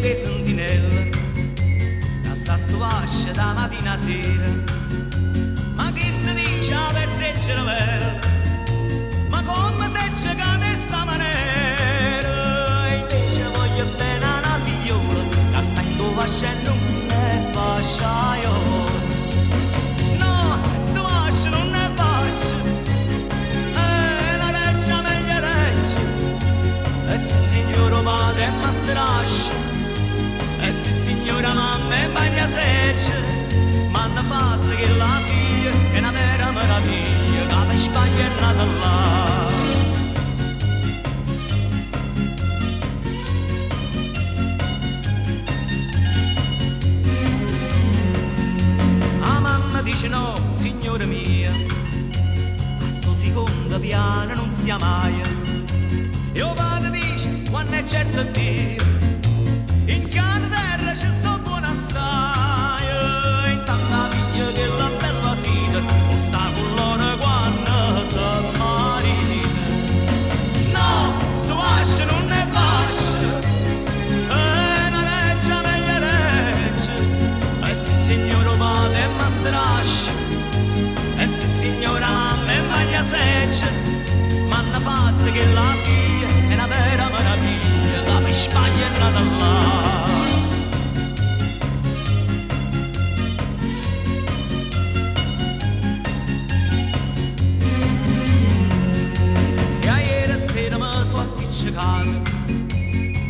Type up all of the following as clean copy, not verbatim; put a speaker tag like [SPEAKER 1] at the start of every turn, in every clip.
[SPEAKER 1] dei sentinelle, danza sto vasce da mattina a sera. Ma chi si dice a verzeccia la vera? Ma come se ci cade sta maniera? E invece voglio bene a una figliola, che sta in tua vascia e non è fasciaiola. No, sto vascia non è fascia, è la reggia meglio reggia. E se signora madre è mastrascia, e se signora mamma è bagna seccia, m'hanno fatto che la figlia è una vera meraviglia, che per Spagna è nata là. La mamma dice no, signora mia, a sto secondo piano non sia mai. Io vado dice quando è certo Dio, in piano terra ci sto buono assai. Intanto la figlia che la bella sita non sta con loro quando si marita. No, sto vascia non è vascia, è una reggia meglio reggia. E se signora madre è mastrascia, e se signora mamma è maglia seccia, m'hanno fatto che la figlia è una vera meraviglia, che per Spagna è nata là.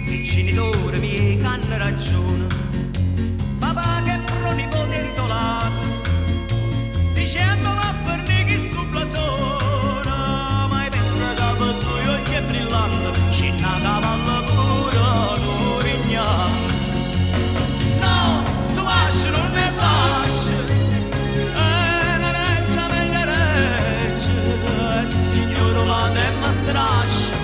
[SPEAKER 1] I genitori miei che hanno ragione, papà che pronipote ritolato, dicendo va a fornire chi stupla sono, ma pensa che per lui oggi è brillante, c'è una cavalla pura, l'orignante. No, sto vascia non è vascia, è una reggia meglio reggia, e se signora madre è mastrascia,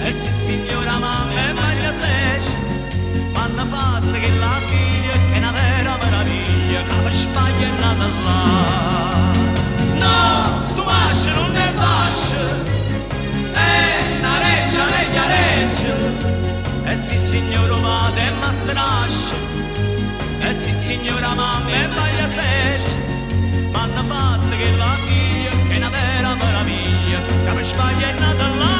[SPEAKER 1] e se signora mamma è maglia seccia, m'hanno fatto che la figlia è una vera meraviglia, che per Spagna è nata là. No, sto vascia non è vascia, è una reggia meglio reggia. E se signora madre è mastrascia, e se signora mamma è maglia seccia, m'hanno fatto che la figlia è una vera meraviglia, che per Spagna è nata là.